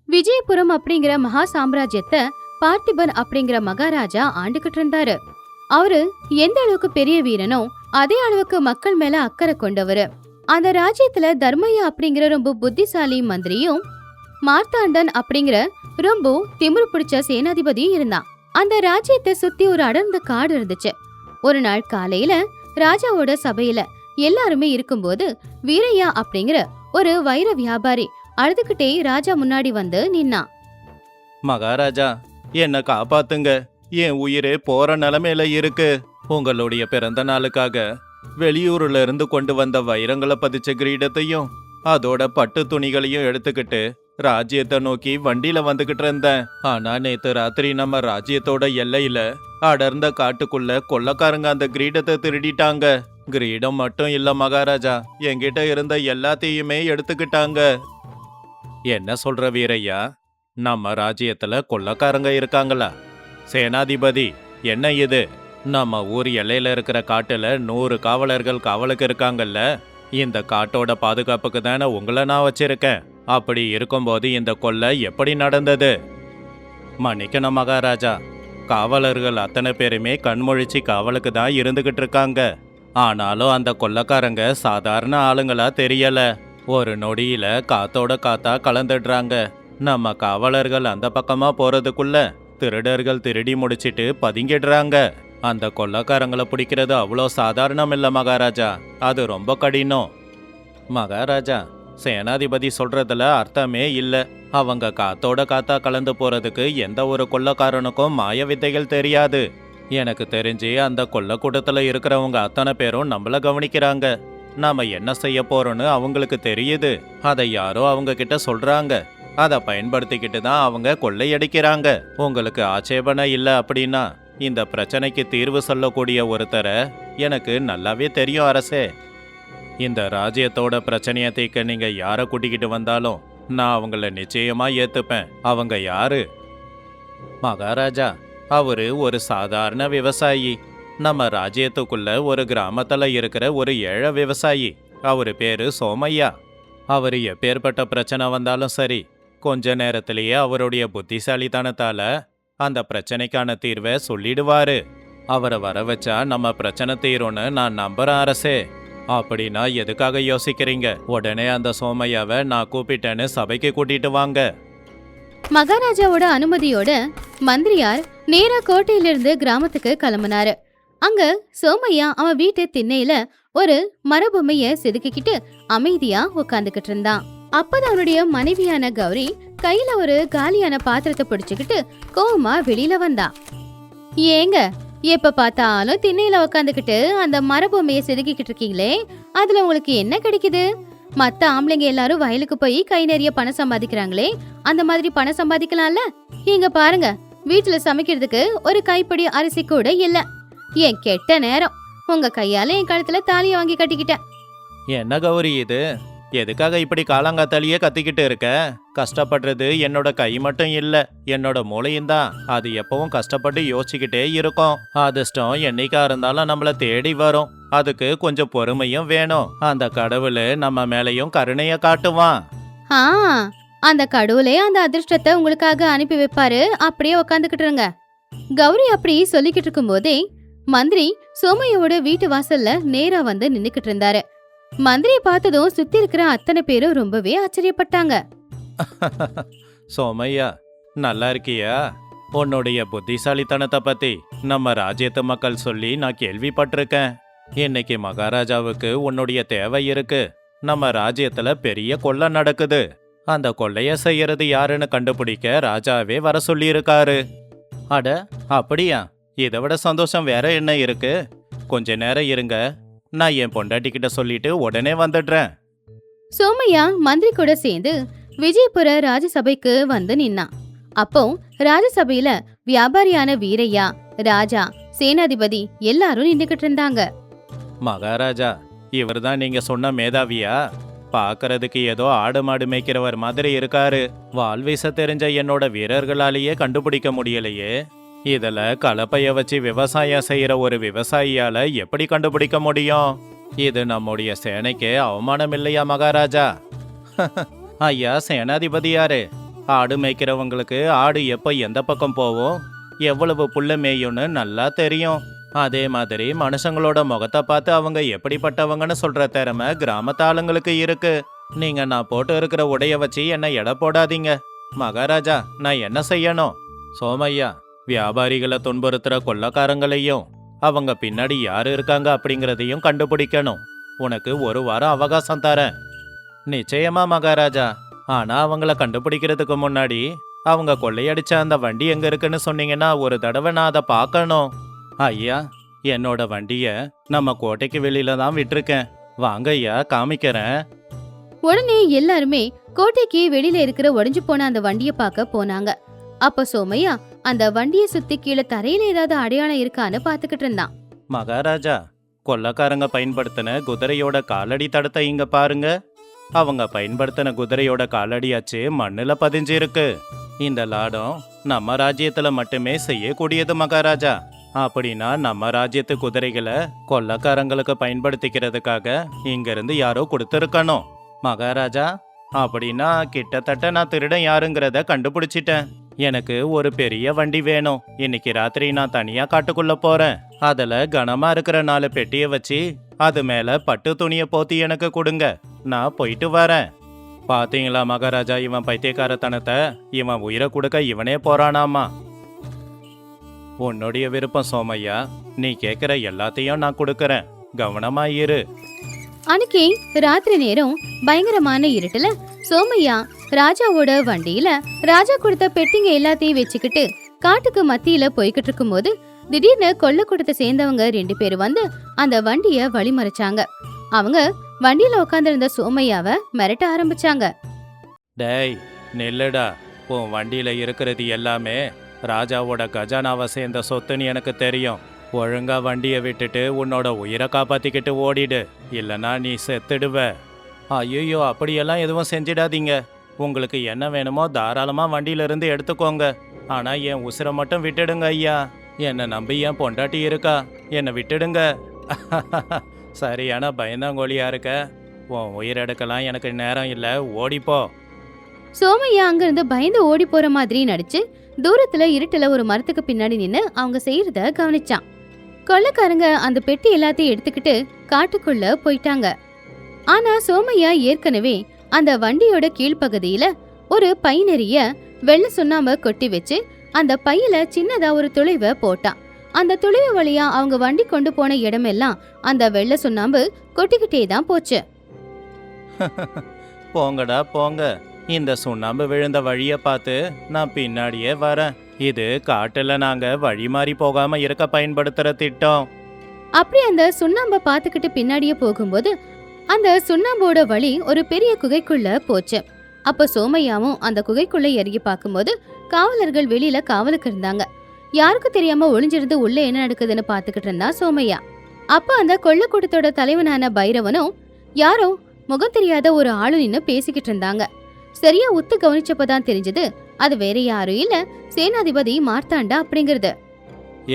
விஜயபுரம் அப்படிங்கிற மகா சாம்ராஜ்யத்தை பார்த்திபன் அப்படிங்கிற மகாராஜா ஆண்டுகிட்டு இருந்தாரு. அவரு எந்த அளவுக்கு பெரிய வீரனோ அதே அளவுக்கு மக்கள் மேல அக்கறை கொண்டவரு. அந்த ராஜ்யத்துல தர்மையா அப்படிங்கிற ரொம்ப புத்திசாலி மந்திரியும், மார்த்தாண்டன் அப்படிங்கிற ரொம்ப திமிரு பிடிச்ச சேனாதிபதியும் இருந்தான். அந்த ராஜ்யத்தை சுத்தி ஒரு அடர்ந்த காடு இருந்துச்சு. ஒரு நாள் காலையில ராஜாவோட சபையில எல்லாருமே இருக்கும்போது வீரையா அப்படிங்கிற ஒரு வைர வியாபாரி அழுதுகிட்டே ராஜா முன்னாடி வந்து நின்னான். மகாராஜா, என்ன காப்பாத்துங்க, என் உயிரே போற நிலைமையில இருக்கு. உங்களுடைய பிறந்த நாளுக்காக வெளியூர்ல இருந்து கொண்டு வந்த வைரங்களை பதிச்ச கிரீடத்தையும் அதோட பட்டு துணிகளையும் எடுத்துக்கிட்டு ராஜ்யத்தை நோக்கி வண்டியில வந்துகிட்டு இருந்தேன். ஆனா நேத்து ராத்திரி நம்ம ராஜ்யத்தோட எல்லையில அடர்ந்த காட்டுக்குள்ள கொள்ளக்காரங்க அந்த கிரீடத்தை திருடிட்டாங்க. கிரீடம் மட்டும் இல்ல மகாராஜா, என்கிட்ட இருந்த எல்லாத்தையுமே எடுத்துக்கிட்டாங்க. என்ன சொல்ற வீரையா, நம்ம ராஜ்யத்துல கொள்ளக்காரங்க இருக்காங்களா? சேனாதிபதி, என்ன இது? நம்ம ஊர் எல்லையில இருக்கிற காட்டுல 100 காவலர்கள் காவலுக்கு இருக்காங்கல்ல. இந்த காட்டோட பாதுகாப்புக்கு தானே உங்களை நான் வச்சிருக்கேன். அப்படி இருக்கும்போது இந்த கொள்ளை எப்படி நடந்தது? மன்னிக்கணும் மகாராஜா, காவலர்கள் அத்தனை பேருமே கண்மொழிச்சு காவலுக்கு தான் இருந்துகிட்டு இருக்காங்க. ஆனாலும் அந்த கொள்ளக்காரங்க சாதாரண ஆளுங்களா தெரியல. ஒரு நொடியில காத்தோட காத்தா கலந்துடுறாங்க. நம்ம காவலர்கள் அந்த பக்கமா போறதுக்குள்ள திருடர்கள் திருடி முடிச்சிட்டு பதுங்கிடுறாங்க. அந்த கொள்ளக்காரங்களை பிடிக்கிறது அவ்வளோ சாதாரணம் இல்ல மகாராஜா, அது ரொம்ப கடினம். மகாராஜா, சேனாதிபதி சொல்றதுல அர்த்தமே இல்ல. அவங்க காத்தோட காத்தா கலந்து போறதுக்கு எந்த ஒரு கொள்ளக்காரனுக்கும் மாய வித்தைகள் தெரியாது. எனக்கு தெரிஞ்சு அந்த கொள்ளக்கூடத்துல இருக்கிறவங்க அத்தனை பேரும் நம்மள கவனிக்கிறாங்க. நாம என்ன செய்ய போறோம்னு அவங்களுக்கு தெரியுது. அதை யாரோ அவங்க கிட்ட சொல்றாங்க. அதை பயன்படுத்திக்கிட்டு தான் அவங்க கொள்ளையடிக்கிறாங்க. உங்களுக்கு ஆட்சேபனை இல்லை அப்படின்னா இந்த பிரச்சனைக்கு தீர்வு சொல்லக்கூடிய ஒருத்தரை எனக்கு நல்லாவே தெரியும் அரசே. இந்த ராஜ்யத்தோட பிரச்சனையை தீர்க்க நீங்க யாரை கூட்டிக்கிட்டு வந்தாலும் நான் அவங்கள நிச்சயமா ஏத்துப்பேன். அவங்க யாரு? மகாராஜா, அவரு ஒரு சாதாரண விவசாயி. நம்ம ராஜ்யத்துக்குள்ள ஒரு கிராமத்துல இருக்கிற ஒரு ஏழை விவசாயி. அவரு பேரு சோமையா. அவரு எப்பேற்பட்ட பிரச்சனை வந்தாலும் சரி, கொஞ்ச நேரத்திலேயே அவருடைய புத்திசாலித்தனத்தால அந்த பிரச்சனைக்கான தீர்வை சொல்லிடுவாரு. அவரை வர வச்சா நம்ம பிரச்சனை தீரும்னு நான் நம்புறேன் அரசே. அப்படின்னா எதுக்காக யோசிக்கிறீங்க? உடனே அந்த சோமையாவை நான் கூப்பிட்டேன்னு சபைக்கு கூட்டிட்டு வாங்க. மகாராஜாவோட அனுமதியோட மந்திரியார் நேரா கோட்டையிலிருந்து கிராமத்துக்கு கிளம்புனாரு. அங்க சோமையா அவன் வீட்டு திண்ணையில ஒரு மரபொம்மைய செதுக்கிக்கிட்டு அமைதியா உட்காந்துக்கிட்டு இருந்தான். அப்பதான் அவனுடைய மனைவியான கௌரி கையில ஒரு காலியான பாத்திரத்தை பிடிச்சுக்கிட்டு கோவமா வெளியில வந்தா. ஏங்க, எப்ப பார்த்தாலும் திண்ணையில உக்காந்துக்கிட்டு அந்த மரபொம்மைய செதுக்கிக்கிட்டு இருக்கீங்களே, அதுல உங்களுக்கு என்ன கிடைக்குது? மத்த ஆம்பளைங்க எல்லாரும் வயலுக்கு போய் கை நிறைய பணம் சம்பாதிக்கிறாங்களே, அந்த மாதிரி பணம் சம்பாதிக்கலாம்ல. இங்க பாருங்க, வீட்டுல சமைக்கிறதுக்கு ஒரு கைப்பிடி அரிசி கூட இல்ல. என் கெட்ட நேரம், உங்க கையால என் கழுத்துல தாலிய வாங்கி கட்டிக்கிட்டேன். என்ன கௌரி இது? எதுக்காக இப்படி காலாங்காத்தாலேயே கத்திக்கிட்டு இருக்க? கஷ்டப்படுறது என்னோட கை மட்டும் இல்ல, என்னோட மூளையும் தான். அது எப்பவும் கஷ்டப்பட்டு யோசிச்சுக்கிட்டே இருக்கும். அதிர்ஷ்டம் என்னைக்கா இருந்தாலும் நம்மள தேடி வரும். அதுக்கு கொஞ்சம் பொறுமையும் வேணும். அந்த கடவுள் நம்ம மேலையும் கருணைய காட்டுவான். அந்த கடவுளே அந்த அதிர்ஷ்டத்தை உங்களுக்காக அனுப்பி வைப்பாரு. அப்படியே உக்காந்துக்கிட்டு இருங்க. கௌரி அப்படி சொல்லிக்கிட்டு இருக்கும் போதே மந்திரி சோமையோட வீட்டு வாசல்ல நேரா வந்து நின்னுக்கிட்டு இருந்தாரு. மந்திரியை பார்த்ததும் சுத்தி இருக்கிற அத்தனை பேரும் ரொம்பவே ஆச்சரியப்பட்டாங்க. சோமையா, நல்லா இருக்கியா? உன்னுடைய புத்திசாலித்தனத்தை பத்தி நம்ம ராஜ்யத்து மக்கள் சொல்லி நான் கேள்விப்பட்டிருக்கேன். இன்னைக்கு மகாராஜாவுக்கு உன்னுடைய தேவை இருக்கு. நம்ம ராஜ்யத்துல பெரிய கொள்ளை நடக்குது. அந்த கொள்ளைய செய்யறது யாருன்னு கண்டுபிடிக்க ராஜாவே வர சொல்லி இருக்காரு. அட அப்படியா? இதை விட சந்தோஷம் வேற என்ன இருக்கு? கொஞ்ச நேரம் இருங்க, நான் என் பொண்டாட்டி கிட்ட சொல்லிட்டு உடனே வந்துடுறேன். சோமையா மந்திரி கூட சேர்ந்து விஜயபுர ராஜசபைக்கு வந்து நின்னான். அப்போ ராஜசபையில வியாபாரியான வீரையா, ராஜா, சேனாதிபதி எல்லாரும் நின்றுகிட்டு இருந்தாங்க. மகாராஜா, இவர்தான் நீங்க சொன்ன மேதாவியா? பாக்குறதுக்கு ஏதோ ஆடு மாடு மேய்க்கிறவர் மாதிரி இருக்காரு. வாள் வீச தெரிஞ்ச என்னோட வீரர்களாலேயே கண்டுபிடிக்க முடியலையே. இதுல கலப்பைய வச்சு விவசாயம் செய்யற ஒரு விவசாயியால எப்படி கண்டுபிடிக்க முடியும்? இது நம்முடைய சேனைக்கே அவமானம் இல்லையா மகாராஜா? ஐயா சேனாதிபதியாரே, ஆடு மேய்க்கிறவங்களுக்கு ஆடு எப்ப எந்த பக்கம் போகும், எவ்வளவு புல்ல மேயும்னு நல்லா தெரியும். அதே மாதிரி மனுஷங்களோட முகத்தை பார்த்து அவங்க எப்படிப்பட்டவங்கன்னு சொல்ற திறமை கிராமத்து ஆளுங்களுக்கு இருக்கு. நீங்க நான் போட்டு இருக்கிற உடைய வச்சு என்ன எடை போடாதீங்க. மகாராஜா, நான் என்ன செய்யணும்? சோமையா, வியாபாரிகளை துன்புறுத்துற கொள்ளக்காரங்களையும் அவங்க பின்னாடி யாரு இருக்காங்க அப்படிங்கறதையும் கண்டுபிடிக்கணும். உனக்கு 1 வாரம் அவகாசம் தரேன். நிச்சயமா மகாராஜா. ஆனா அவங்கள கண்டுபிடிக்கிறதுக்கு முன்னாடி அவங்க கொள்ளையடிச்ச அந்த வண்டி எங்க இருக்குன்னு சொன்னீங்கன்னா ஒரு தடவை நான் அதை பார்க்கணும். ஐயா, என்னோட வண்டிய நம்ம கோட்டைக்கு வெளியில தான் விட்டிருக்கேன். வாங்க ஐயா, காமிக்கிறேன். உடனே எல்லாருமே கோட்டைக்கு வெளியில இருக்கிற உடைஞ்சு போன அந்த வண்டிய பார்க்க போனாங்க. அப்ப சோமையா அந்த வண்டிய சுத்தி கீழே தரையில ஏதாவது அடையாளம் இருக்கான்னு பாத்துக்கிட்டு இருந்தான். மகாராஜா, கொள்ளக்காரங்க பயன்படுத்தின குதிரையோட காலடி தடத்தை இங்க பாருங்க. அவங்க பயன்படுத்தின குதிரையோட காலடியாச்சு மண்ணுல பதிஞ்சிருக்கு. இந்த லாடம் நம்ம ராஜ்யத்துல மட்டுமே செய்யக்கூடியது மகாராஜா. அப்படின்னா நம்ம ராஜ்யத்து குதிரைகளை கொள்ளக்காரங்களுக்கு பயன்படுத்திக்கிறதுக்காக இங்க இருந்து யாரோ கொடுத்துருக்கணும். மகாராஜா, அப்படின்னா கிட்டத்தட்ட நான் திருடன் யாருங்கிறத கண்டுபிடிச்சிட்டேன். எனக்கு ஒரு பெரிய வண்டி வேணும். இன்னைக்கு ராத்திரி நான் தனியா காட்டுக்குள்ள போறேன். அதுல கனமா இருக்கிற 4 பெட்டியை வச்சு அது மேல பட்டு துணிய போத்தி எனக்கு கொடுங்க. நான் போயிட்டு வரேன். பாத்தீங்களா மகாராஜா, இவன் பைத்தியக்காரத்தனத்தை. இவன் உயிரை கொடுக்க இவனே போறானாமா. உன்னுடைய விருப்பம் சோமையா. நீ கேக்குற எல்லாத்தையும் நான் கொடுக்கறேன். கவனமா இரு. அன்னைக்கு ராத்திரி நேரம் பயங்கரமான இருட்டுல சோமையா ராஜாவோட வண்டியில ராஜா கொடுத்த பெட்டிங்க எல்லாத்தையும் வச்சுக்கிட்டு காட்டுக்கு மத்தியில போய்கிட்டு இருக்கும்போது திடீர்னு கொள்ளக்கூடத்தை சேர்ந்தவங்க 2 பேர் வந்து அந்த வண்டிய வழிமறைச்சாங்க. அவங்க வண்டியில உட்காந்துருந்த சோமையாவை மிரட்ட ஆரம்பிச்சாங்க. டேய், நில்லுடா. உன் வண்டியில இருக்கிறது எல்லாமே ராஜாவோட கஜானாவை சேர்ந்த சொத்துன்னு எனக்கு தெரியும். ஒழுங்கா வண்டியை விட்டுட்டு உன்னோட உயிரை காப்பாத்திக்கிட்டு ஓடிடு, இல்லைன்னா நீ செத்துடுவ. ஐயோ, அப்படியெல்லாம் எதுவும் செஞ்சிடாதீங்க. உங்களுக்கு என்ன வேணுமோ தாராளமா வண்டியில இருந்து எடுத்துக்கோங்க. ஆனா என் உசிரை மட்டும் விட்டுடுங்க ஐயா. என்னை நம்பி என் பொண்டாட்டி இருக்கா, என்னை விட்டுடுங்க. சரியான பயந்தாங்கோழியா இருக்க. உன் உயிரெடுக்கலாம் எனக்கு நேரம் இல்லை, ஓடிப்போ. சோமையா அங்கிருந்து பயந்து ஓடி போற மாதிரி நடிச்சு தூரத்துல இருட்டுல ஒரு மரத்துக்கு பின்னாடி நின்னு அவங்க செய்யறத கவனிச்சான். கொள்ளைக்காரங்க அந்த பெட்டி எல்லாத்தையும் எடுத்துக்கிட்டு காட்டுக்குள்ள போயிட்டாங்க. ஆனா சோமையா ஏற்கனவே அந்த வண்டியோட கீழ்ப்பகுதியில ஒரு பை நிறைய வெள்ளை சுண்ணாம்பை கொட்டி வச்சு அந்த பையில சின்னதா ஒரு துளைவை போட்டான். அந்த துளைவு வழியா அவங்க வண்டி கொண்டு போன இடமெல்லாம் அந்த வெள்ளை சுண்ணாம்பு கொட்டிக்கிட்டே தான் போச்சு. போங்கடா போங்க. இந்த சுண்ணாம்பு விழுந்த வழிய பார்த்து நான் பின்னாடியே வரேன். இது காட்டுல நாங்க வழி மாறி போகாம இருக்க பயன்படுத்துற திட்டம். அப்படி அந்த சுண்ணாம்பை பார்த்துக்கிட்டு பின்னாடியே போகும்போது அந்த சுண்ணாம்போட வழி ஒரு பெரிய குகைக்குள்ள போச்சு. அப்ப சோமையாவும் அந்த குகைக்குள்ள இறங்கி பார்க்கும்போது காவலர்கள் வெளியில காவலுக்கு இருந்தாங்க. யாருக்கும் தெரியாம ஒளிஞ்சிருந்து உள்ள என்ன நடக்குதுன்னு பாத்துக்கிட்டு இருந்தா சோமையா. அப்ப அந்த கொள்ளக்கூட்டத்தோட தலைவனான பைரவனும் யாரோ முகம் தெரியாத ஒரு ஆளு நின்னு பேசிக்கிட்டு இருந்தாங்க. சரியா உத்து கவனிச்சப்பதான் தெரிஞ்சது அது வேற யாரும் இல்ல, சேனாதிபதி மார்த்தாண்டா அப்படிங்கிறது.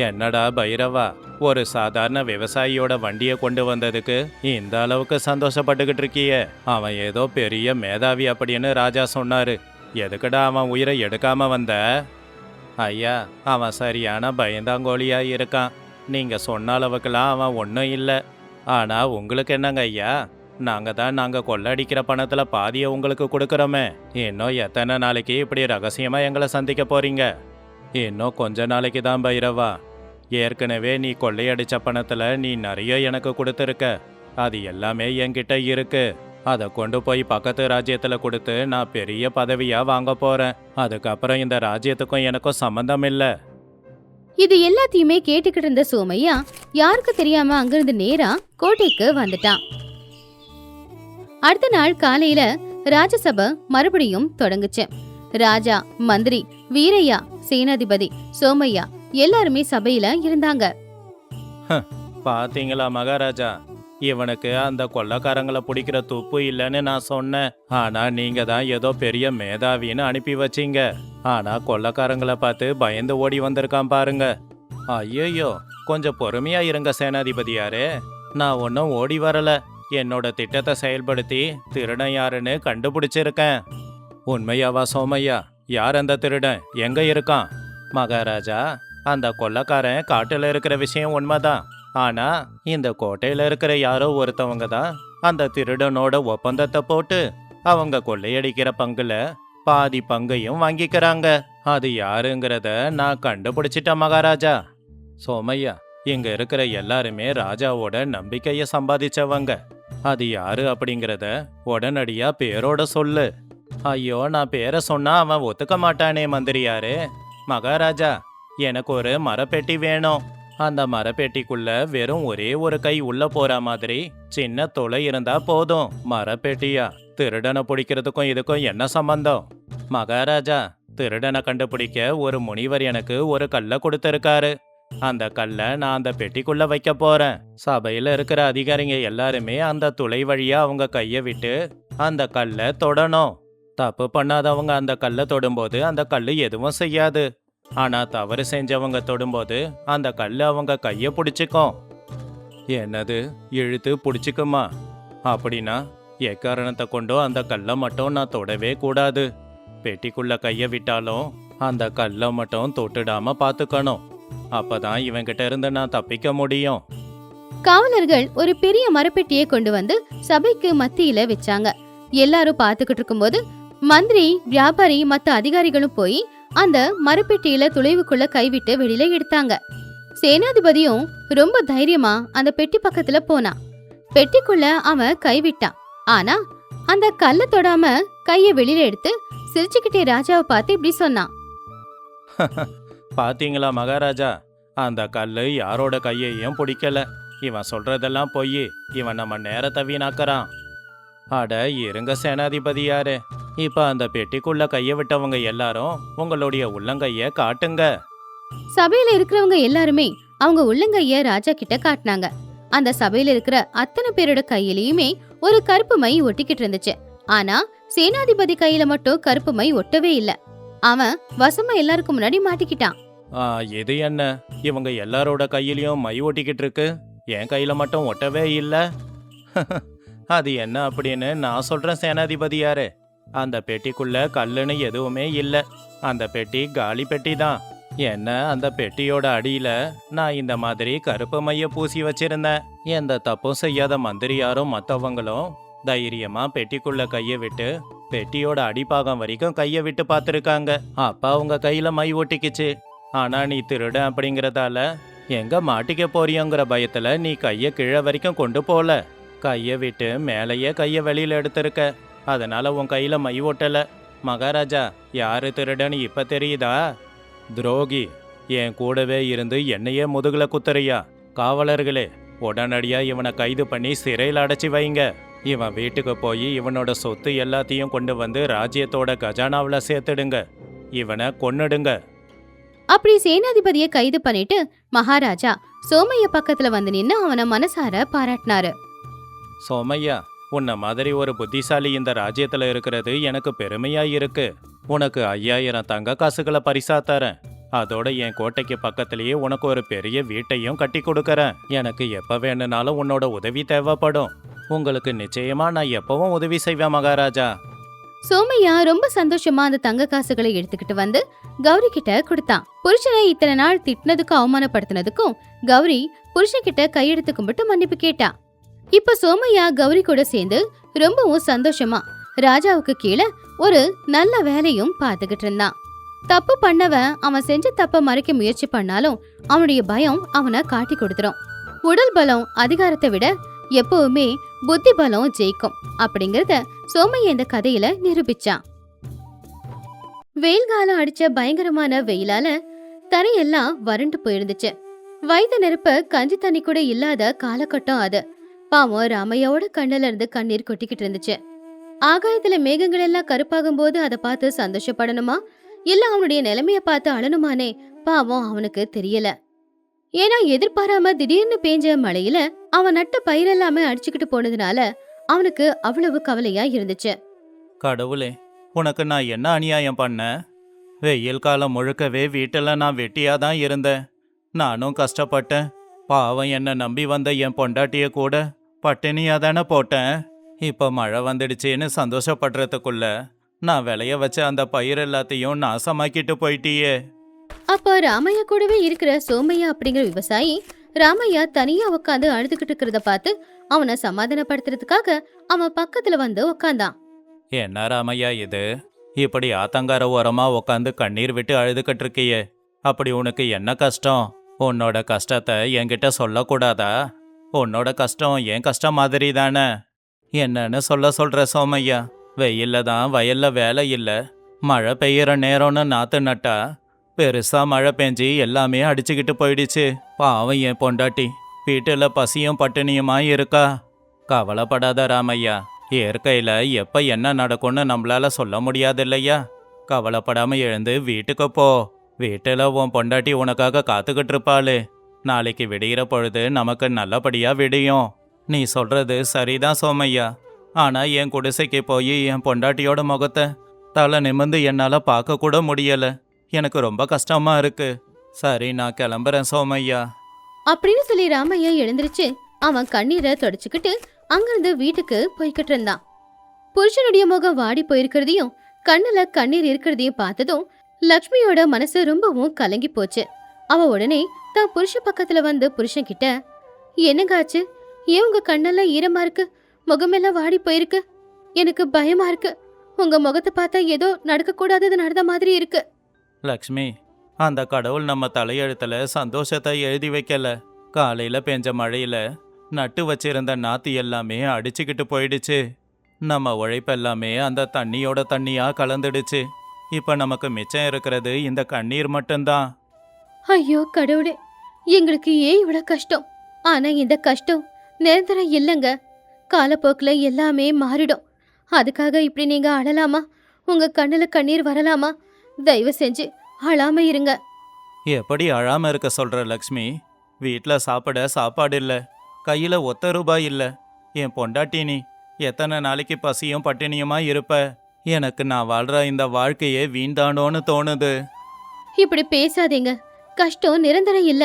என்னடா பைரவா, ஒரு சாதாரண விவசாயியோட வண்டியை கொண்டு வந்ததுக்கு இந்த அளவுக்கு சந்தோஷப்பட்டுக்கிட்டு இருக்கியே? அவன் ஏதோ பெரிய மேதாவி அப்படின்னு ராஜா சொன்னாரு. எதுக்குடா அவன் உயிரை எடுக்காம வந்த? ஐயா, அவன் சரியான பயந்தாங்கோழியா இருக்கான். நீங்க சொன்ன அளவுக்குலாம் அவன் ஒன்றும் இல்லை. ஆனா உங்களுக்கு என்னங்க ஐயா, நாங்க கொள்ளடிக்கிற பணத்துல பாதியை உங்களுக்கு கொடுக்கறோமே. இன்னும் எத்தனை நாளைக்கு இப்படி ரகசியமா எங்களை சந்திக்க போறீங்க? இன்னும் கொஞ்ச நாளைக்கு தான் பைரவா. ஏற்கனவே நீ கொள்ளையடிச்ச பணத்துல நீ நிறைய எனக்கு கொடுத்துருக்க. அது எல்லாமே என்கிட்ட இருக்கு. அதை கொண்டு போய் பக்கத்து ராஜ்யத்துல கொடுத்து நான் பெரிய பதவியா வாங்க போறேன். அதுக்கப்புறம் இந்த ராஜ்யத்துக்கும் எனக்கும் சம்பந்தம் இல்ல. இது எல்லாத்தையுமே கேட்டுக்கிட்டு இருந்த சோமையா யாருக்கு தெரியாம அங்கிருந்து நேரா கோட்டைக்கு வந்துட்டான். அடுத்த நாள் காலையில ராஜசபை மறுபடியும் தொடங்குச்சு. ராஜா, மந்திரி, வீரையா, சேனாதிபதி, சோமையா எல்லாருமே சபையில இருந்தாங்க. பாத்தீங்களா மகாராஜா, இவனுக்கு அந்த கொள்ளக்காரங்களை பிடிக்கிற துப்பு இல்லைன்னு நான் சொன்னேன். ஆனா நீங்க தான் ஏதோ பெரிய மேதாவின்னு அனுப்பி வச்சீங்க. ஆனா கொள்ளக்காரங்களை பார்த்து பயந்து ஓடி வந்திருக்கான் பாருங்க. ஐயோ, கொஞ்சம் பொறுமையா இருங்க சேனாதிபதியாரே. நான் ஒன்னும் ஓடி வரல. என்னோட திட்டத்தை செயல்படுத்தி திருடன் யாருன்னு கண்டுபிடிச்சிருக்கேன். உண்மையாவா சோமையா? யார் அந்த திருடன், எங்க இருக்கான்? மகாராஜா, அந்த கொள்ளைக்காரன் காட்டுல இருக்கிற விஷயம் உண்மைதான். ஆனா இந்த கோட்டையில இருக்கிற யாரோ ஒருத்தவங்க தான் அந்த திருடனோட ஒப்பந்தத்தை போட்டு அவங்க கொள்ளையடிக்கிற பங்குல பாதி பங்கையும் வாங்கிக்கிறாங்க. அது யாருங்கிறத நான் கண்டுபிடிச்சிட்டேன் மகாராஜா. சோமையா, இங்க இருக்கிற எல்லாருமே ராஜாவோட நம்பிக்கைய சம்பாதிச்சவங்க. அது யாரு அப்படிங்கிறத உடனடியா பேரோட சொல்லு. ஐயோ, நான் பேரை சொன்னா அவன் ஒத்துக்க மாட்டானே மந்திரியாரே. மகாராஜா, எனக்கு ஒரு மரப்பெட்டி வேணும். அந்த மரப்பெட்டிக்குள்ள வெறும் ஒரே ஒரு கை உள்ள போற மாதிரி சின்ன துளை இருந்தா போதும். மரப்பெட்டியா? திருடனை பிடிக்கிறதுக்கும் இதுக்கும் என்ன சம்பந்தம்? மகாராஜா, திருடனை கண்டுபிடிக்க ஒரு முனிவர் எனக்கு ஒரு கல்லை கொடுத்திருக்காரு. அந்த கல்லை நான் அந்த பெட்டிக்குள்ள வைக்க போறேன். சபையில இருக்கிற அதிகாரிங்க எல்லாருமே அந்த துளை வழியா அவங்க கையை விட்டு அந்த கல்லை தொடணும். தப்பு பண்ணாதவங்க அந்த கல்லை தொடும்போது அந்த கல்லு எதுவும் செய்யாது. ஆனா தவறு செஞ்சவங்க தொடும்போது அந்த கல்லு அவங்க கைய பிடிச்சிக்கும். என்னது, இழுத்து பிடிச்சிக்குமா? அப்படின்னா எக்காரணத்தை கொண்டோ அந்த கல்லை மட்டும் நான் தொடவே கூடாது. பெட்டிக்குள்ள கைய விட்டாலும் அந்த கல்லை மட்டும் தொட்டுடாம பாத்துக்கணும். அப்பதான் இவங்கிட்ட இருந்து நான் தப்பிக்க முடியும். காவலர்கள் ஒரு பெரிய மரப்பெட்டியை கொண்டு வந்து சபைக்கு மத்தியில வச்சாங்க. எல்லாரும் பாத்துக்கிட்டு இருக்கும்போது மந்திரி, வியாபாரி, மத்த அதிகாரிகளும் போய் அந்த மரப்பெட்டியில துளைவுக்குள்ள கைவிட்டு வெளியில எடுத்தாங்க. சேனாதிபதியும் ரொம்ப தைரியமா அந்த பெட்டி பக்கத்துல போனான். பெட்டிக்குள்ள அவன் கைவிட்டான். ஆனா அந்த கல்ல தொடாம கைய வெளியில எடுத்து சிரிச்சுக்கிட்டே ராஜாவை பார்த்து இப்படி சொன்னான். பாத்தீங்களா மகாராஜா, அந்த கல்லு யாரோட கையையும் பிடிக்கல. இவன் சொல்றதெல்லாம் பொய். இவன் நம்ம நேரத்தை வீணாக்குறான். அட இருங்க சேனாதிபதியாரே, இப்ப அந்த பெட்டிக்குள்ள கைய விட்டவங்க எல்லாரும் உங்களுடைய உள்ளங்கைய காட்டுங்க. சபையில இருக்கிறவங்க எல்லாருமே அவங்க உள்ளங்கைய ராஜா கிட்ட காட்டினாங்க. அந்த சபையில இருக்கிற அத்தனை பேரோட கையிலயுமே ஒரு கருப்பு மை ஒட்டிக்கிட்டு இருந்துச்சு. ஆனா சேனாதிபதி கையில மட்டும் கருப்பு மை ஒட்டவே இல்ல. அவன் வசமா எல்லாருக்கும் முன்னாடி மாட்டிக்கிட்டான். இது என்ன, இவங்க எல்லாரோட கையிலயும் மை ஒட்டிக்கிட்டு இருக்கு, என் கையில மட்டும் ஒட்டவே இல்ல. அது என்ன அப்படின்னு நான் சொல்றேன் சேனாதிபதியாரே. அந்த பெட்டிக்குள்ள கல்லுன்னு எதுவுமே இல்ல. அந்த பெட்டி காலி பெட்டி தான். என்ன, அந்த பெட்டியோட அடியில நான் இந்த மாதிரி கருப்பு மைய பூசி வச்சிருந்தேன். எந்த தப்பும் செய்யாத மந்திரியாரும் மத்தவங்களும் தைரியமா பெட்டிக்குள்ள கைய விட்டு பெட்டியோட அடிப்பாகம் வரைக்கும் கைய விட்டு பார்த்துருக்காங்க. அப்ப அவங்க கையில மை ஒட்டிக்கிச்சு. ஆனா நீ திருட அப்படிங்கறதால எங்க மாட்டிக்க போறியோங்கிற பயத்துல நீ கைய கீழே வரைக்கும் கொண்டு போல. கைய விட்டு மேலேயே கைய வெளியில எடுத்திருக்க. அதனால உன் கையில மை ஒட்டல. மகாராஜா, யாரு திருடன்னு இப்ப தெரியுதா? துரோகி, என் கூடவே இருந்து என்னையே முதுகுல குத்துறியா? காவலர்களே, உடனடியா இவனை கைது பண்ணி சிறையில் அடைச்சி வைங்க. இவன் வீட்டுக்கு போய் இவனோட சொத்து எல்லாத்தையும் கொண்டு வந்து ராஜ்யத்தோட கஜானாவுல சேர்த்துடுங்க. இவனை கொன்னுடுங்க. அப்படி சேனாதிபதியை கைது பண்ணிட்டு மகாராஜா சோமைய பக்கத்துல வந்து நின்னு அவனை மனசார பாராட்டினாரு. சோமையா, உன்ன மாதிரி ஒரு புத்திசாலி இந்த ராஜ்யத்துல இருக்கிறது எனக்கு பெருமையா இருக்கு. உனக்கு 5000 தங்க காசுகளை பரிசா தரேன். அதோட என் கோட்டைக்கு பக்கத்திலேயே உனக்கு ஒரு பெரிய வீட்டையும் கட்டி கொடுக்கறேன். எனக்கு எப்ப வேணும்னாலும் உன்னோட உதவி தேவைப்படும். உங்களுக்கு நிச்சயமா நான் எப்பவும் உதவி செய்வேன் மகாராஜா. சோமையா ரொம்ப சந்தோஷமா அந்த தங்க காசுகளை எடுத்துக்கிட்டு வந்து கௌரி கிட்ட கொடுத்தான். புருஷனை இத்தனை நாள் திட்டினதுக்கும் அவமானப்படுத்தினதுக்கும் கௌரி புருஷன்கிட்ட கையெடுத்து கும்பிட்டு மன்னிப்பு கேட்டா. இப்ப சோமையா கௌரி கூட சேர்ந்து ரொம்பவும் சந்தோஷமா ராஜாவுக்கு கீழே ஒரு நல்ல வேலையும் பார்த்துக்கிட்டு இருந்தான். தப்பு பண்ணவன் அவன் செஞ்ச தப்ப மறைக்க முயற்சி பண்ணாலும் அவனுடைய பயம் அவனை காட்டி கொடுத்துரும். உடல் பலம் அதிகாரத்தை விட எப்பவுமே புத்தி பலம் ஜெயிக்கும் அப்படிங்கறத சோமையா இந்த கதையில நிரூபிச்சான். வெயில் காலம் அடிச்ச பயங்கரமான வெயிலால தரையெல்லாம் வறண்டு போயிருந்துச்சு. வயது நெருப்ப கஞ்சி தண்ணி கூட இல்லாத காலகட்டம் அது. பாவம் ராமையாவோட கண்ணுல இருந்து கண்ணீர் கொட்டிக்கிட்டு இருந்துச்சு. ஆகாயத்துல மேகங்கள் எல்லாம் கருப்பாகும் போது அதை பார்த்து சந்தோஷப்படணுமா இல்ல அவனுடைய நிலைமைய பார்த்து அழணுமானே பாவம் அவனுக்கு தெரியல. ஏன்னா எதிர்பாராம திடீர்னு பேஞ்ச மழையில அவன் நட்ட பயிரெல்லாமே அடிச்சுக்கிட்டு போனதுனால அவனுக்கு அவ்வளவு கவலையா இருந்துச்சு. கடவுளே, உனக்கு நான் என்ன அநியாயம் பண்ண? வெயில் காலம் முழுக்கவே வீட்டில் நான் வெட்டியா தான் இருந்தேன். நானும் கஷ்டப்பட்டேன். பாவம் என்ன நம்பி வந்த என் பொண்டாட்டிய கூட பட்டினியா தானே போட்டேன். இப்ப மழை வந்துடுச்சேன்னு சந்தோஷப்படுறதுக்குள்ள நான் விளைய வச்ச அந்த பயிர் எல்லாத்தையும் நாசமாக்கிட்டு போயிட்டியே. அப்போ ராமையா கூடவே இருக்கிற சோமையா அப்படிங்கிற விவசாயி ராமையா தனியா உட்காந்து அழுதுகிட்டு இருக்கிறத பார்த்து அவனை சமாதானப்படுத்துறதுக்காக அவன் பக்கத்துல வந்து உட்காந்தான். என்ன ராமையா இது? இப்படி ஆத்தங்கார ஓரமா உக்காந்து கண்ணீர் விட்டு அழுதுகிட்டு இருக்கியே, அப்படி உனக்கு என்ன கஷ்டம்? உன்னோட கஷ்டத்தை என்கிட்ட சொல்லக்கூடாதா? உன்னோட கஷ்டம் என் கஷ்டம் மாதிரி தானே. என்னன்னு சொல்ற சோமையா? வெயில்ல தான் வயல்ல வேலை இல்ல, மழை பெய்யற நேரம்னு நாத்து நட்டா பெருசா மழை பெஞ்சி எல்லாமே அடிச்சுக்கிட்டு போயிடுச்சு. பாவம் என் பொண்டாட்டி வீட்டுல பசியும் பட்டினியுமா இருக்கா. கவலைப்படாத ராமையா, இயற்கையில எப்ப என்ன நடக்கும்னு நம்மளால சொல்ல முடியாது இல்லையா? கவலைப்படாம எழுந்து வீட்டுக்கு போ. வீட்டுல உன் பொண்டாட்டி உனக்காக காத்துக்கிட்டு இருப்பாளே. நாளைக்கு விடிகிற பொழுது நமக்கு நல்லபடியா விடியும். நீ சொல்றது சரிதான் சோமையா. ஆனா என் குடிசைக்கு போய் என் பொண்டாட்டியோட முகத்தை தலை நிமிர்ந்து என்னால பார்க்க கூட முடியல. எனக்கு ரொம்ப கஷ்டமா இருக்கு. சரி, நான் கிளம்புறேன் சோமையா அப்படின்னு சொல்லி ராமையா எழுந்திருச்சு அவன் கண்ணீரை தொடச்சுக்கிட்டு அங்கிருந்து வீட்டுக்கு போய்கிட்டு இருந்தான். புருஷனுடைய முகம் வாடி போயிருக்கிறதையும் கண்ணுல கண்ணீர் இருக்கிறதையும் பார்த்ததும் லக்ஷ்மியோட மனசு ரொம்பவும் கலங்கி போச்சு. அவ உடனே தான் புருஷ பக்கத்துல வந்து புருஷன் கிட்ட, என்னங்க ஆச்சு? ஏன் உங்க கண்ணெல்லாம் ஈரமா இருக்கு? முகமெல்லாம் வாடி போயிருக்கு. எனக்கு பயமா இருக்கு. உங்க முகத்தை பார்த்தா ஏதோ நடக்க கூடாதது நடந்த மாதிரி இருக்கு. லக்ஷ்மி, அந்த கடவுள் நம்ம தலையெழுத்துல சந்தோஷத்தை எழுதி வைக்கல. காலையில பெஞ்ச மழையில நட்டு வச்சிருந்த நாத்து எல்லாமே அடிச்சுக்கிட்டு போயிடுச்சு. நம்ம உழைப்பெல்லாமே அந்த தண்ணியோட தண்ணியா கலந்துடுச்சு. இப்ப நமக்கு மிச்சம் இருக்கிறது இந்த கண்ணீர் மட்டும்தான். ஐயோ கடவுளே, எங்களுக்கு ஏன் இவ்வளவு கஷ்டம்? ஆனா இந்த கஷ்டம் நிரந்தரம் இல்லைங்க. காலப்போக்கில் எல்லாமே மாறிடும். அதுக்காக இப்படி நீங்க அழலாமா? உங்க கண்ணுல கண்ணீர் வரலாமா? தயவு செஞ்சு அழாம இருங்க. எப்படி அழாம இருக்க சொல்ற லக்ஷ்மி? வீட்ல சாப்பிட சாப்பாடு இல்ல, கையில ஒத்த ரூபாய் இல்ல. என் பொண்டாட்டி நீ எத்தனை நாளைக்கு பசியும் பட்டினியுமா இருப்ப? எனக்கு நான் வாழ்ற இந்த வாழ்க்கையே வீண்டானோன்னு தோணுது. இப்படி பேசாதீங்க. கஷ்டம் நிரந்தரம் இல்ல.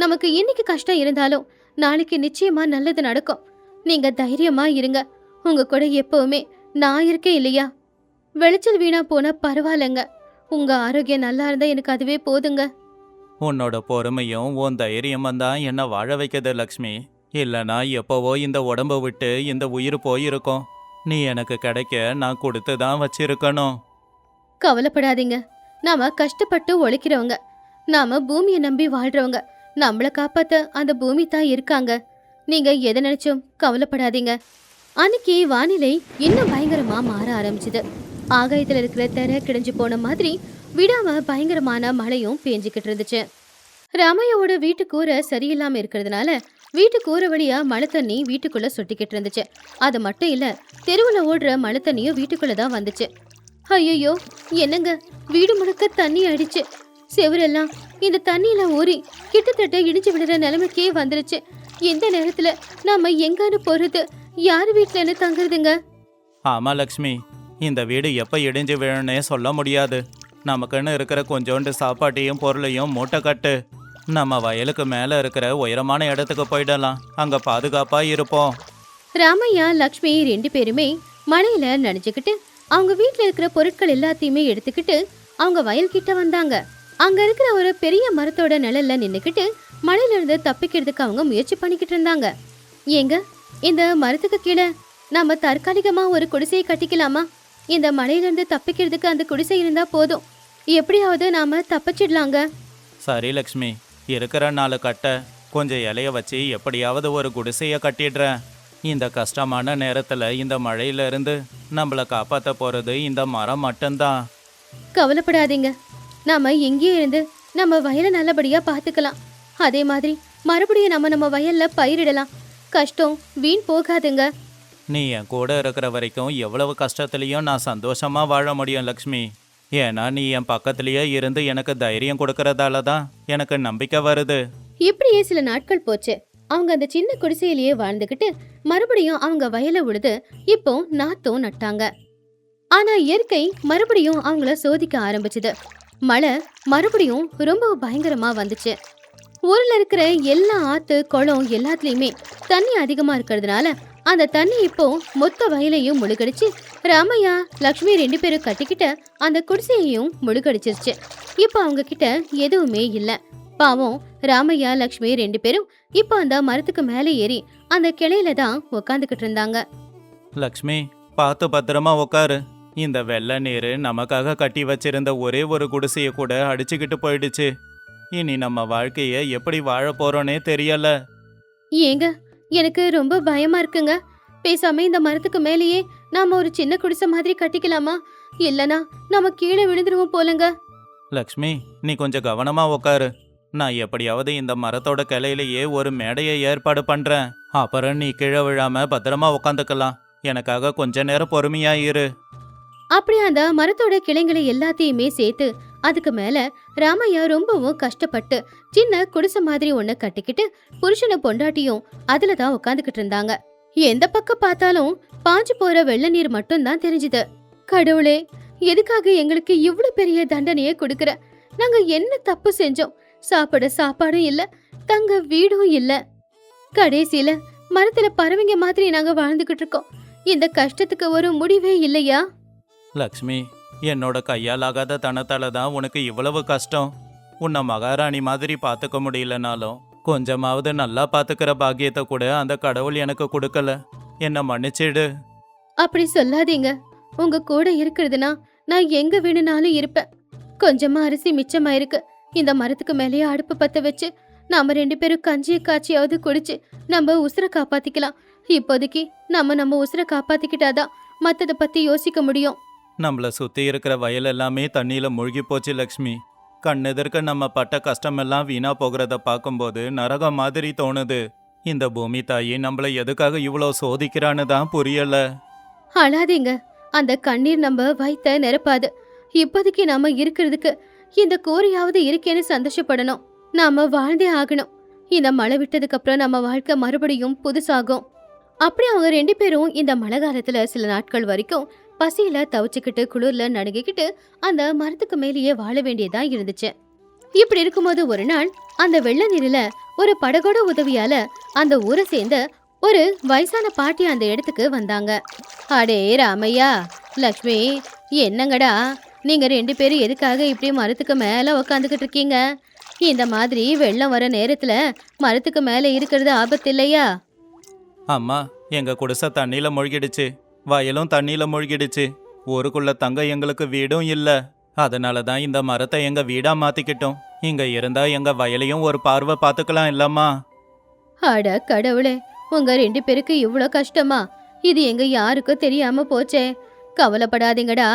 நமக்கு இன்னைக்கு கஷ்டம் இருந்தாலும் நாளைக்கு நிச்சயமா நல்லது நடக்கும். நீங்க தைரியமா இருங்க. உங்க கூட எப்பவுமே நான் இருக்கேன் இல்லையா? விளைச்சல் வீணா போனா பரவாயில்லைங்க. உங்க ஆரோக்கியம் நல்லா இருந்தா எனக்கு அதுவே போதுங்க. உன்னோட பொறுமையும் உன் தைரியமும் தான் என்ன வாழ வைக்குது லக்ஷ்மி. இல்லைனா எப்போவோ இந்த உடம்ப விட்டு இந்த உயிர் போயிருக்கும். நீ எனக்கு கிடைக்க நான் கொடுத்து தான் வச்சிருக்கணும். கவலைப்படாதீங்க. நாம கஷ்டப்பட்டு உழைக்கிறவங்க. நாம பூமியை நம்பி வாழ்றவங்க. நம்மளை காப்பாத்த அந்த பூமி தான் இருக்காங்க. நீங்க எதை நினைச்சும் கவலைப்படாதீங்க. அன்னைக்கு வானிலை இன்னும் பயங்கரமா மாற ஆரம்பிச்சுது. ஆகாயத்துல இருக்கிற திரை கிழிஞ்சு போன மாதிரி விடாம பயங்கரமான மழையும் பேஞ்சுக்கிட்டு இருந்துச்சு. ராமையாவோட வீட்டு கூரை சரியில்லாம இருக்கிறதுனால வீட்டு கூரை வழியா மழை தண்ணி வீட்டுக்குள்ள சொட்டிக்கிட்டு இருந்துச்சு. அது மட்டும் இல்ல, தெருவுல ஓடுற மழை தண்ணியும் வீட்டுக்குள்ளதான் வந்துச்சு. ஐயோ, என்னங்க, வீடு முழுக்க தண்ணி அடிச்சு செவரெல்லாம் இந்த தண்ணியில ஊறி கிட்டத்தட்ட இடிஞ்சு விடுற நிலைமைக்கே வந்துருச்சு. எந்த நேரத்துல நாம எங்கன்னு போறது? யாரு வீட்டுலன்னு தங்குறதுங்க? ஆமா லக்ஷ்மி, இந்த வீடு எப்ப இடிஞ்சு விழனே சொல்ல முடியாது. நமக்குன்னு இருக்கிற கொஞ்சோண்டு சாப்பாட்டையும் பொருளையும் மூட்டை கட்டு. நம்ம வயலுக்கு மேல இருக்கிற உயரமான இடத்துக்கு போயிடலாம். அங்க பாதுகாப்பா இருப்போம். ராமையா லக்ஷ்மி 2 பேருமே மழையில நனைஞ்சுக்கிட்டு அவங்க வீட்டுல இருக்கிற பொருட்கள் எல்லாத்தையுமே எடுத்துக்கிட்டு அவங்க வயல் கிட்ட வந்தாங்க. அங்க இருக்கிற ஒரு பெரிய மரத்தோட நிழல்ல நின்னுக்கிட்டு மழையில இருந்து தப்பிக்கிறதுக்கு அவங்க முயற்சி பண்ணிக்கிட்டு இருந்தாங்க. ஏங்க, இந்த மரத்துக்கு கீழே நாம தற்காலிகமா ஒரு குடிசையை கட்டிக்கலாமா? இந்த மழையில இருந்து தப்பிக்கிறதுக்கு அந்த குடிசை இருந்தா போதும். எப்படியாவது நாம தப்பிச்சிடலாங்க. சரி லக்ஷ்மி, இருக்கிற 4 கட்டை கொஞ்சம் இலைய வச்சு எப்படியாவது ஒரு குடிசைய கட்டிடுறேன். இந்த கஷ்டமான நேரத்துல இந்த மழையில இருந்து நம்மளை காப்பாத்த போறது இந்த மரம் மட்டும்தான். கவலைப்படாதீங்க. நாம எங்கேயே இருந்து நம்ம வயலை நல்லபடியா பாத்துக்கலாம். அதே மாதிரி மறுபடியும் நம்ம வயல்ல பயிரிடலாம். கஷ்டம் வீண் போகாதுங்க. நீ என் கூட இருக்கிற வரைக்கும் எவ்வளவு கஷ்டத்துலயும் நான் சந்தோஷமா வாழ முடியும் லக்ஷ்மி. ஏன்னா நீ என் பக்கத்திலேயே இருந்து எனக்கு தைரியம் கொடுக்கறதால தான் எனக்கு நம்பிக்கை வருது. இப்படியே சில நாட்கள் போச்சு. அவங்க அந்த சின்ன குடிசையிலேயே வாழ்ந்துகிட்டு மறுபடியும் அவங்க வயலை உழுது இப்போ நாத்தும் நட்டாங்க. ஆனா இயற்கை மறுபடியும் அவங்கள சோதிக்க ஆரம்பிச்சுது. மழை மறுபடியும் ரொம்ப பயங்கரமா வந்துச்சு. ஊர்ல இருக்கிற எல்லா ஆத்து குளம் எல்லாத்துலயுமே தண்ணி அதிகமா இருக்கிறதுனால அந்த தண்ணி இப்போ மொத்த வயலையும் முழுகடிச்சு ராமையா லக்ஷ்மி 2 பேரும் கட்டிக்கிட்ட அந்த குடிசையையும் முழுகடிச்சிருச்சு. இப்போ அவங்க கிட்ட எதுவுமே இல்ல. பாவம் ராமையா லக்ஷ்மி 2 பேரும் இப்போ அந்த மரத்துக்கு மேலே ஏறி அந்த கிளையில தான் உக்காந்துக்கிட்டு இருந்தாங்க. லக்ஷ்மி, பார்த்து பத்திரமா உக்காரு. இந்த வெள்ள நீர் நமக்காக கட்டி வச்சிருந்த ஒரே ஒரு குடிசைய கூட அடிச்சுக்கிட்டு போயிடுச்சு. இனி நம்ம வாழ்க்கைய எப்படி வாழ போறோன்னே தெரியல. ஏங்க, எனக்கு ரொம்ப பயமா இருக்குங்க. பேசாம இந்த மரத்துக்கு மேலேயே நாம ஒரு சின்ன குடிசை மாதிரி கட்டிக்கலாமா? இல்லனா நாம கீழே விழுந்துருவோம் போலங்க. லக்ஷ்மி, நீ கொஞ்சம் கவனமா உக்காரு. நான் எப்படியாவது இந்த மரத்தோட கிளையிலேயே ஒரு மேடையை ஏற்பாடு பண்றேன். அப்புறம் நீ கீழே விழாம பத்திரமா உக்காந்துக்கலாம். எனக்காக கொஞ்ச நேரம் பொறுமையா இரு. அப்படி அந்த மரத்தோட கிளைங்களை எல்லாத்தையுமே சேர்த்து அதுக்கு மேல ராமையா ரொம்பவும் கஷ்டப்பட்டு சின்ன குடிசை மாதிரி ஒண்ணு கட்டிக்கிட்டு புருஷனை பொண்டாட்டியும் அதுல தான் உட்காந்துக்கிட்டு இருந்தாங்க. எந்த பக்கம் பார்த்தாலும் பாஞ்சு போற வெள்ள நீர் மட்டும் தான் தெரிஞ்சுது. கடவுளே, எதுக்காக எங்களுக்கு இவ்வளவு பெரிய தண்டனையை கொடுக்கற? நாங்க என்ன தப்பு செஞ்சோம்? சாப்பிட சாப்பாடும் இல்ல, தங்க வீடும் இல்ல. கடைசியில மரத்துல பறவைங்க மாதிரி நாங்க வாழ்ந்துகிட்டு இருக்கோம். இந்த கஷ்டத்துக்கு ஒரு முடிவே இல்லையா? லக்ஷ்மி, என்னோட கையால் ஆகாத தனத்தால தான் உனக்கு இவ்வளவு கஷ்டம். உன்னை மகாராணி மாதிரி பார்த்துக்க முடியலனாலும் கொஞ்சமாவது நல்லா பார்த்துக்கிற பாக்கியத்தை கூட அந்த கடவுள் எனக்கு கொடுக்கல. என்னை மன்னிச்சிடு. அப்படி சொல்லாதீங்க. உங்க கூட இருக்கிறதுனா நான் எங்க வேணும்னாலும் இருப்பேன். கொஞ்சமா அரிசி மிச்சமாயிருக்கு. இந்த மரத்துக்கு மேலேயே அடுப்பு பத்த வச்சு நாம 2 பேரும் கஞ்சியை காய்ச்சியாவது குடிச்சு நம்ம உசுரை காப்பாத்திக்கலாம். இப்போதைக்கு நம்ம உசுரை காப்பாத்திக்கிட்டாதான் மத்தத பத்தி யோசிக்க முடியும். நம்மள சுத்தி இருக்கிற வயல் எல்லாமே தண்ணியில மூழ்கி போச்சு லக்ஷ்மி. கண்ணெதிர்க்க நம்ம பட்ட கஷ்டமெல்லாம் வீணா போகிறத பார்க்கும்போது நரகம் மாதிரி தோணுது. இந்த பூமி தாயி நம்மள எதுக்காக இவ்வளோ சோதிக்கிறான்னு தான் புரியல. அழாதீங்க. அந்த கண்ணீர் நம்ம வயித்த நிரப்பாது. இப்போதைக்கு நாம இருக்கிறதுக்கு இந்த கூரையாவது இருக்கேன்னு சந்தோஷப்படணும். நாம வாழ்ந்தே ஆகணும். இந்த மழை விட்டதுக்கு அப்புறம் நம்ம வாழ்க்கை மறுபடியும் புதுசாகும். அப்படி அவங்க 2 பேரும் இந்த மழை காலத்துல சில நாட்கள் வரைக்கும் பசியில தவிச்சுக்கிட்டு குளிர்ல நடுங்கிக்கிட்டு அந்த மரத்துக்கு மேலேயே வாழ வேண்டியதா இருந்துச்சு. இப்படி இருக்கும்போது ஒரு நாள் அந்த வெள்ள நீரில ஒரு படகோட உதவியால அந்த ஊரை சேர்ந்த ஒரு வயசான பாட்டி அந்த இடத்துக்கு வந்தாங்க. அடே ராமையா, லக்ஷ்மி, என்னங்கடா நீங்க 2 பேரும் எதுக்காக இப்படி மரத்துக்கு மேல உக்காந்துக்கிட்டு இருக்கீங்க? இந்த மாதிரி வெள்ளம் வர நேரத்துல மரத்துக்கு மேல இருக்கிறது ஆபத்து இல்லையா? அம்மா, எங்க குடிசை தண்ணியில மூழ்கிடுச்சு. வயலும் தண்ணியில மூழ்கிடுச்சு. ஊருக்குள்ள தங்க எங்களுக்கு வீடும் இல்ல. அதனால தான் இந்த மரத்தை எங்க வீடா மாத்திக்கிட்டோம். இங்க இருந்தா எங்க வயலையும் ஒரு பார்வை பார்த்துக்கலாம் இல்லம்மா. அட கடவுளே, உங்க 2 பேருக்கு இவ்ளோ கஷ்டமா? இது எங்க யாருக்கும் தெரியாம போச்சே. கவலைப்படாதீங்கடா,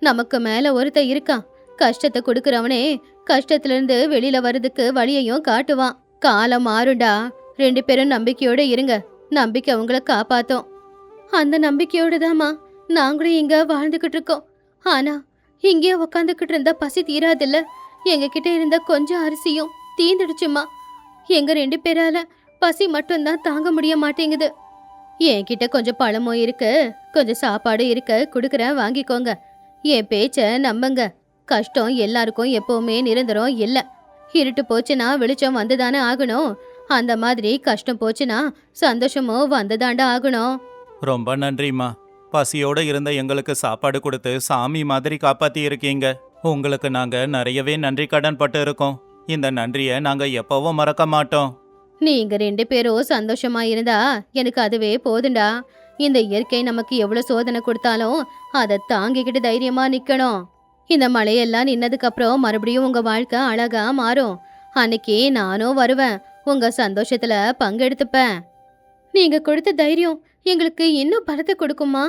நமக்கு மேல ஒருத்த இருக்கான். கஷ்டத்தை கொடுக்கறவனே கஷ்டத்துல இருந்து வெளியில வர்றதுக்கு வழியையும் காட்டுவான். காலம் மாறுண்டா. 2 பேரும் நம்பிக்கையோட இருங்க. நம்பிக்கை உங்களை காப்பாத்தும். அந்த நம்பிக்கையோட தாம்மா நாங்களும் இங்க வாழ்ந்துகிட்டு இருக்கோம். ஆனா இங்கே உக்காந்துக்கிட்டு இருந்தா பசி தீராதில்ல. எங்க கிட்ட இருந்த கொஞ்சம் அரிசியும் தீந்துடுச்சுமா. எங்க 2 பேரால பசி மட்டும்தான் தாங்க முடிய மாட்டேங்குது. என்கிட்ட கொஞ்சம் பழமும் இருக்கு, கொஞ்சம் சாப்பாடு இருக்கு, கொடுக்குறேன், வாங்கிக்கோங்க. என் பேச்ச நம்புங்க. கஷ்டம் எல்லாருக்கும் எப்பவுமே நிரந்தரம் இல்ல. இருட்டு போச்சுன்னா வெளிச்சம் வந்துதானே ஆகணும். அந்த மாதிரி கஷ்டம் போச்சுன்னா சந்தோஷமும் வந்துதாண்டா ஆகணும். ரொம்ப நன்றிம்மா. பசியோட இருந்த எங்களுக்கு சாப்பாடு கொடுத்து சாமி மாதிரி காப்பாத்தி இருக்கீங்க. உங்களுக்கு நாங்க நிறையவே நன்றி கடன் பட்டு இருக்கோம். இந்த நன்றியை நாங்க எப்பவும் மறக்க மாட்டோம். நீங்க 2 பேரும் சந்தோஷமா இருந்தா எனக்கு அதுவே போதுண்டா. இந்த இயற்கை நமக்கு எவ்வளவு சோதனை கொடுத்தாலும் அதை தாங்கிக்கிட்டு தைரியமா நிக்கணும். இந்த மழையெல்லாம் நின்னதுக்கு அப்புறம் மறுபடியும் உங்க வாழ்க்கை அழகா மாறும். அன்னைக்கு நானும் வருவேன், உங்க சந்தோஷத்துல பங்கெடுத்துப்பேன். நீங்க கொடுத்த தைரியம் எங்களுக்கு இன்னும் பலத்தை கொடுக்குமா?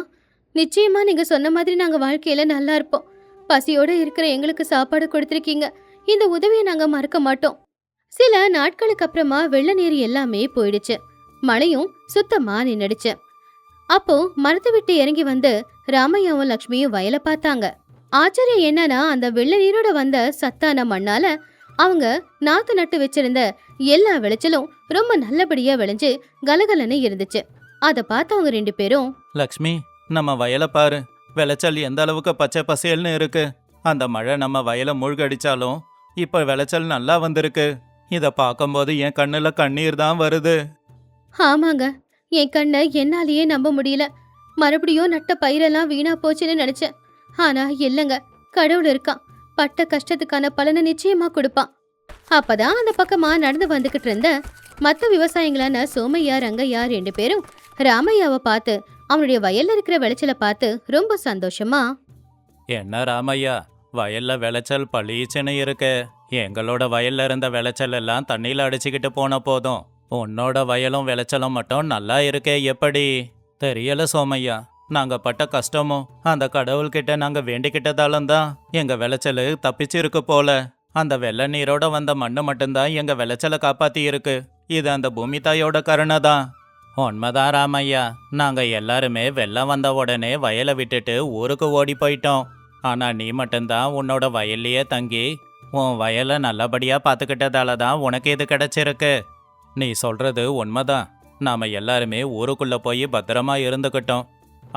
நிச்சயமா நீங்க சொன்ன மாதிரி நாங்க வாழ்க்கையில நல்லா இருப்போம். பசியோட இருக்கிற எங்களுக்கு சாப்பாடு கொடுத்துருக்கீங்க. இந்த உதவியை நாங்க மறக்க மாட்டோம். சில நாட்களுக்கு அப்புறமா வெள்ள நீர் எல்லாமே போயிடுச்சு. மழையும் சுத்தமா நின்னுடுச்சு. அப்போ மரத்தை விட்டு இறங்கி வந்து ராமையாவும் லக்ஷ்மியும் வயலை பார்த்தாங்க. ஆச்சரியம் என்னன்னா, அந்த வெள்ள நீரோட வந்த சத்தான மண்ணால அவங்க நாத்து நட்டு வச்சிருந்த எல்லா விளைச்சலும் ரொம்ப நல்லபடியா விளைஞ்சு கலகலன்னு இருந்துச்சு. அதை பார்த்தவங்க 2 பேரும், லக்ஷ்மி, நம்ம வயலை பாரு. விளைச்சல் எந்த அளவுக்கு பச்சை பசேல்னு இருக்கு. அந்த மழை நம்ம வயலை மூழ்கடிச்சாலும் இப்ப விளைச்சல் நல்லா வந்திருக்கு. இத பார்க்கும்போது என் கண்ணுல கண்ணீர் தான் வருது. ஆமாங்க, என் கண்ணை என்னாலேயே நம்ப முடியல. மறுபடியும் நட்ட பயிரெல்லாம் வீணா போச்சுன்னு நினைச்சேன். ஆனா இல்லங்க, கடவுள் இருக்கான். பட்ட கஷ்டத்துக்கான பலனை நிச்சயமா கொடுப்பான். அப்பதான் அந்த பக்கமா நடந்து வந்துகிட்டு இருந்த மத்த விவசாயிங்களான சோமையா ரங்கையா 2 பேரும் ராமையாவை பார்த்து அவனுடைய வயல்ல இருக்கிற விளைச்சலை பார்த்து ரொம்ப சந்தோஷமா, என்ன ராமையா, வயல்ல விளைச்சல் பளிச்சுன்னு இருக்கு. எங்களோட வயல்ல இருந்த விளைச்சல் எல்லாம் தண்ணியில அடிச்சுக்கிட்டு போன போதும் உன்னோட வயலும் விளைச்சலும் மட்டும் நல்லா இருக்கே, எப்படி? தெரியல சோமையா, நாங்க பட்ட கஷ்டமும் அந்த கடவுள்கிட்ட நாங்க வேண்டிக்கிட்டதாலும் தான் எங்க விளைச்சல் தப்பிச்சு இருக்கு போல. அந்த வெள்ள நீரோட வந்த மண்ணு மட்டும்தான் எங்க விளைச்சலை காப்பாத்தி இருக்கு. இது அந்த பூமி தாயோட கருணை தான். உண்மைதான் ராமையா, நாங்க எல்லாருமே வெள்ளம் வந்த உடனே வயலை விட்டுட்டு ஊருக்கு ஓடி போயிட்டோம். ஆனா நீ மட்டும்தான் உன்னோட வயல்லையே தங்கி உன் வயலை நல்லபடியா பார்த்துக்கிட்டதால தான் உனக்கு இது கிடைச்சிருக்கு. நீ சொல்றது உண்மைதான். நாம எல்லாருமே ஊருக்குள்ள போய் பத்திரமா இருந்துக்கிட்டோம்.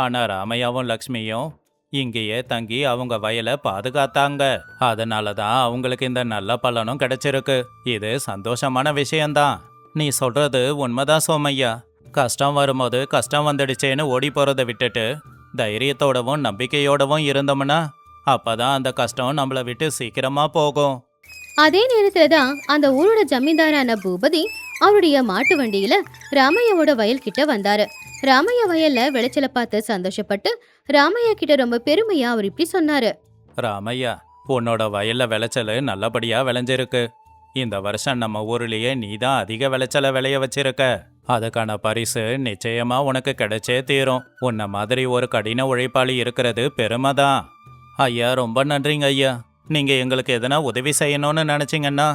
ஆனா ராமையாவும் லக்ஷ்மியும் இங்கேயே தங்கி அவங்க வயலை பாதுகாத்தாங்க. அதனால தான் அவங்களுக்கு இந்த நல்ல பலனும் கிடைச்சிருக்கு. இது சந்தோஷமான விஷயம்தான். நீ சொல்றது உண்மைதான் சோமையா. கஷ்டம் வரும்போது கஷ்டம் வந்துடுச்சேன்னு ஓடி போறதை விட்டுட்டு தைரியத்தோடவும் நம்பிக்கையோடவும் இருந்தோம்னா அப்பதான் அந்த கஷ்டம் நம்மளை விட்டு சீக்கிரமா போகும். அதே நேரத்துல தான் அந்த ஊரோட ஜமீன்தாரான பூபதி அவருடைய மாட்டு வண்டியில ராமையாவோட வயல் கிட்ட வந்தாரு. ராமையா வயல்ல விளைச்சலை பார்த்து சந்தோஷப்பட்டு ராமையா கிட்ட ரொம்ப பெருமையா அவர் இப்படி சொன்னாரு. ராமையா, உன்னோட வயல்ல விளைச்சல் நல்லபடியா விளைஞ்சிருக்கு. இந்த வருஷம் நம்ம ஊர்லயே நீதான் அதிக விளைச்சலை விளைய வச்சிருக்க. அதுக்கான பரிசு நிச்சயமா உனக்கு கிடைச்சே தீரும். உன்ன மாதிரி ஒரு கடின உழைப்பாளி இருக்கிறது பெருமைதான். ஐயா, ரொம்ப நன்றிங்க ஐயா. நீங்க எங்களுக்கு எதனா உதவி செய்யணும்னு நினைச்சீங்கன்னா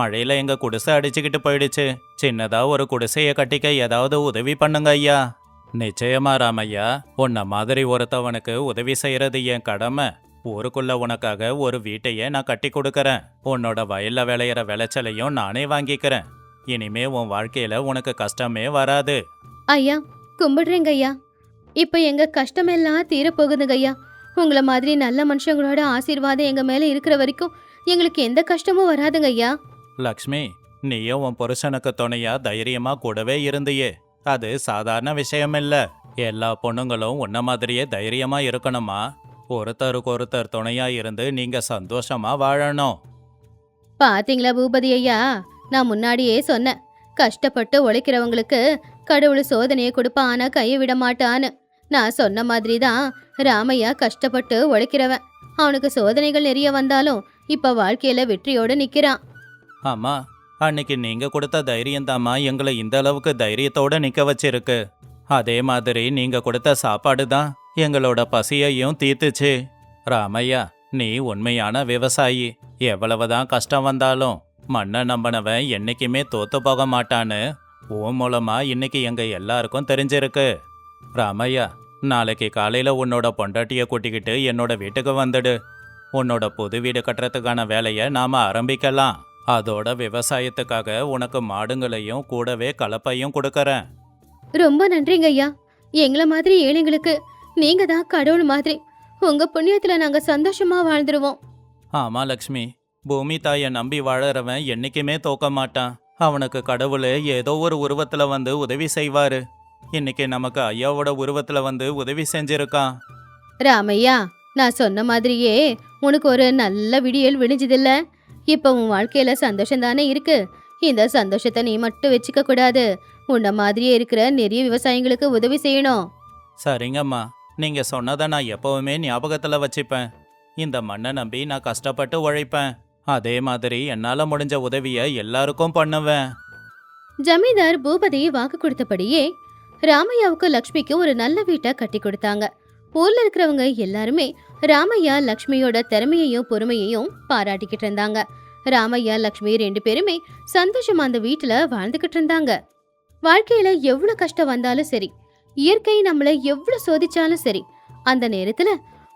மழையில எங்க குடிசை அடிச்சுக்கிட்டு போயிடுச்சு. சின்னதா ஒரு குடிசையை கட்டிக்க ஏதாவது உதவி பண்ணுங்க ஐயா. நிச்சயமா ராமையா, உன்ன மாதிரி ஒருத்தவனுக்கு உதவி செய்யறது என் கடமை. ஊருக்குள்ள உனக்காக ஒரு வீட்டையே நான் கட்டி கொடுக்கறேன். உன்னோட வயல்ல விளையிற விளைச்சலையும் நானே வாங்கிக்கிறேன். இனிமே உன் வாழ்க்கையில உனக்கு கஷ்டமே வராது. ஐயா, கும்பிடுறேங்க ஐயா. இப்ப எங்க கஷ்டமெல்லாம் தீரப்போகுதுங்க ஐயா. உங்களை மாதிரி நல்ல மனுஷங்களோட ஆசீர்வாதம் எங்க மேல இருக்கிற வரைக்கும் எங்களுக்கு எந்த கஷ்டமும் வராதுங்க ஐயா. லக்ஷ்மி, நீயும் உன் புருஷனுக்கு துணையா தைரியமா கூடவே இருந்தியே, அது சாதாரண விஷயம் இல்ல. எல்லா பொண்ணுங்களும் உன்ன மாதிரியே தைரியமா இருக்கணுமா. ஒருத்தருக்கு ஒருத்தர் துணையா இருந்து நீங்க சந்தோஷமா வாழணும். பாத்தீங்களா பூபதி ஐயா, நான் முன்னாடியே சொன்னேன், கஷ்டப்பட்டு உழைக்கிறவங்களுக்கு கடவுள் சோதனையை கொடுப்பான், ஆனா கையை விட மாட்டான்னு. நான் சொன்ன மாதிரி தான் ராமையா கஷ்டப்பட்டு உழைக்கிறவன். அவனுக்கு சோதனைகள் நிறைய வந்தாலும் இப்ப வாழ்க்கையில வெற்றியோடு நிக்கிறான். ஆமா, அன்னைக்கு நீங்க கொடுத்த தைரியம் தாமா எங்களை இந்த அளவுக்கு தைரியத்தோட நிக்க வச்சிருக்கு. அதே மாதிரி நீங்க கொடுத்த சாப்பாடு தான் எங்களோட பசியையும் தீர்த்துச்சு. ராமையா, நீ உண்மையான விவசாயி. எவ்வளவுதான் கஷ்டம் வந்தாலும் மண்ணை நம்பினவன் என்னைக்குமே தோத்து போக மாட்டான்னு உன் மூலமா இன்னைக்கு எங்க எல்லாருக்கும் தெரிஞ்சிருக்கு. ராமையா, நாளைக்கு காலையில உன்னோட பொண்டாட்டிய கூட்டிக்கிட்டு என்னோட வீட்டுக்கு வந்துடு. உன்னோட புது வீடு கட்டுறதுக்கான வேலையை நாம ஆரம்பிக்கலாம். அதோட விவசாயத்துக்காக உனக்கு மாடுங்களையும் கூடவே கலப்பையும் கொடுக்கறேன். ரொம்ப நன்றிங்க ஐயா. எங்களை மாதிரி ஏழைங்களுக்கு நீங்க தான் கடவுள் மாதிரி. உங்க புண்ணியத்துல நாங்க சந்தோஷமா வாழ்ந்துருவோம். ஆமா லக்ஷ்மி, பூமி தாயை நம்பி வாழறவன் என்னைக்குமே தோக்க மாட்டான். அவனுக்கு கடவுள் ஏதோ ஒரு உருவத்துல வந்து உதவி செய்வாரு. இன்னைக்கு நமக்கு ஐயாவோட உருவத்துல வந்து உதவி செஞ்சிருக்கான். ராமையா, நான் சொன்ன மாதிரியே உனக்கு ஒரு நல்ல விடியல் விடிஞ்சதில்ல. இப்ப உன் வாழ்க்கையில சந்தோஷம் தானே இருக்கு. இந்த சந்தோஷத்தை நீ மட்டும் வச்சுக்க கூடாது. உன்ன மாதிரியே இருக்கிற நிறைய விவசாயிங்களுக்கு உதவி செய்யணும். சரிங்கம்மா, நீங்க சொன்னதை நான் எப்பவுமே ஞாபகத்துல வச்சுப்பேன். இந்த மண்ணை நம்பி நான் கஷ்டப்பட்டு உழைப்பேன். அதே மாதிரி என்னால முடிஞ்ச உதவியை எல்லாருக்கும் பண்ணுவேன். ஜமீன்தார் பூபதி வாக்கு கொடுத்தபடியே ராமையாவுக்கு லக்ஷ்மிக்கு ஒரு நல்ல வீட்டை கட்டி கொடுத்தாங்க. ஊர்ல இருக்கிறவங்க எல்லாருமே ராமையா லக்ஷ்மியோட திறமையையும் பொறுமையையும் பாராட்டிக்கிட்டு இருந்தாங்க. ராமையா லக்ஷ்மி 2 பேருமே சந்தோஷமா அந்த வீட்டுல வாழ்ந்துகிட்டு இருந்தாங்க. வாழ்க்கையில எவ்வளவு கஷ்டம் வந்தாலும் சரி, இயற்கை நம்மளை எவ்வளவு சோதிச்சாலும் சரி, அந்த நேரத்துல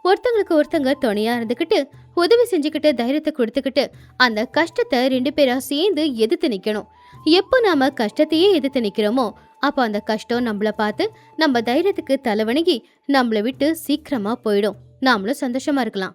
ஒருத்தங்களுக்கு ஒருத்தங்க துணையா இருந்துகிட்டு உதவி செஞ்சுக்கிட்டு தைரியத்தை கொடுத்துக்கிட்டு அந்த கஷ்டத்தை 2 பேரா சேர்ந்து எதிர்த்து நிக்கணும். எப்போ நாம கஷ்டத்தையே எதிர்த்து நிக்கிறோமோ அப்போ அந்த கஷ்டம் நம்மள பார்த்து நம்ம தைரியத்துக்கு தலைவணங்கி நம்மளை விட்டு சீக்கிரமா போயிடும். நாமளும் சந்தோஷமா இருக்கலாம்.